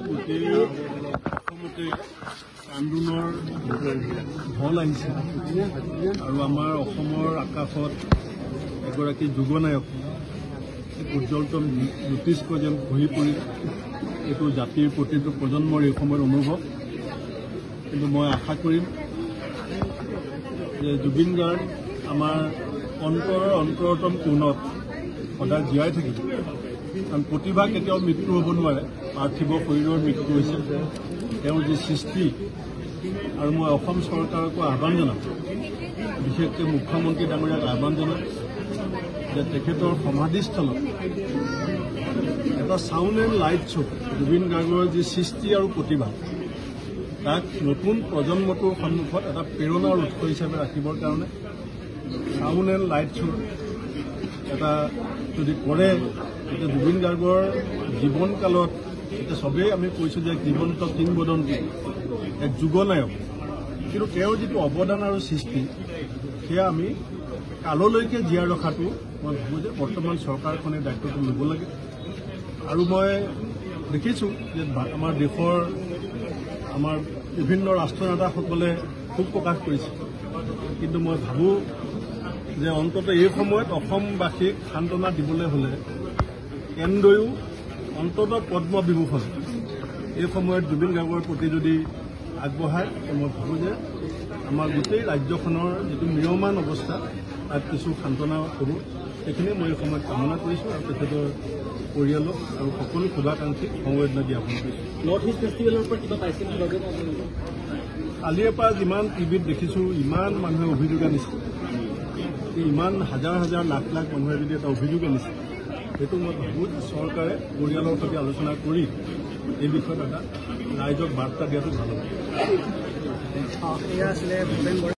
গোটেই অসমতে আন্দোলনৰ ঢল আহিছে আৰু আমাৰ অসমৰ আকাশত এগৰাকী যুগনায়ক উজ্জ্বলতম জ্যোতিষ্ক যেন ঘূৰি পৰি এইটো জাতিৰ প্ৰতিটো প্ৰজন্মৰ এই সময়ৰ অনুভৱ। কিন্তু মই আশা কৰিম যে জুবিন গাৰ্গ আমাৰ অন্তৰতম কোণত সদায় জীয়াই থাকিব। কাৰণ প্ৰতিভা কেতিয়াও মৃত্যু হ'ব নোৱাৰে, পাৰ্থিৱ শৰীৰৰ মৃত্যু হৈছে তেওঁৰ যি সৃষ্টি। আৰু মই অসম চৰকাৰকো আহ্বান জনাম, বিশেষকৈ মুখ্যমন্ত্ৰী ডাঙৰীয়াক আহ্বান জনাম যে তেখেতৰ সমাধিস্থলত এটা sound and light show' Zubeen গাৰ্গৰ যি সৃষ্টি আৰু প্ৰতিভা তাক নতুন প্ৰজন্মটোৰ সন্মুখত এটা প্ৰেৰণাৰ উৎস হিচাপে ৰাখিবৰ কাৰণে ছাউণ্ড এণ্ড লাইট শ্ব' এটা যদি কৰে, তেতিয়া জুবিন গাৰ্গৰ জীৱনকালত এতিয়া চবেই আমি কৈছোঁ যে জীৱন্ত কিংবদন্তি, এক যুগনায়ক, কিন্তু তেওঁৰ যিটো অৱদান আৰু সৃষ্টি সেয়া আমি কাললৈকে জীয়াই ৰখাটো মই ভাবোঁ যে বৰ্তমান চৰকাৰখনে দায়িত্বটো ল'ব লাগে। আৰু মই দেখিছোঁ যে আমাৰ দেশৰ আমাৰ বিভিন্ন ৰাষ্ট্ৰনেতাসকলে শোক প্ৰকাশ কৰিছে, কিন্তু মই ভাবোঁ যে অন্ততঃ এই সময়ত অসমবাসীক সান্তনা দিবলৈ হ'লে কেন্দ্ৰয়ো অন্ততঃ পদ্ম বিভূষণ এই সময়ত জুবিন গাৰ্গৰ প্ৰতি যদি আগবঢ়ায়, মই ভাবোঁ যে আমাৰ গোটেই ৰাজ্যখনৰ যিটো ম্ৰিয়মান অৱস্থা তাত কিছু সান্তনা হ'ব। সেইখিনি মই এই সময়ত কামনা কৰিছোঁ আৰু তেখেতৰ পৰিয়ালক আৰু সকলো শুভাকাংক্ষীক সমবেদনা জ্ঞাপন কৰিছোঁ। নৰ্থ ইষ্ট ফেষ্টিভেলৰ পৰা কিবা পাইছিল? কালিৰে পৰা যিমান টিভিত দেখিছোঁ ইমান মানুহে অভিযোগ আনিছে, ইমান হাজাৰ হাজাৰ লাখ লাখ মানুহে যদি এটা অভিযোগ আনিছে, সেইটো মই ভাবোঁ চৰকাৰে পৰিয়ালৰ সৈতে আলোচনা কৰি এই বিষয়ত এটা ৰাইজক বাৰ্তা দিয়াটো ভাল হ'ব।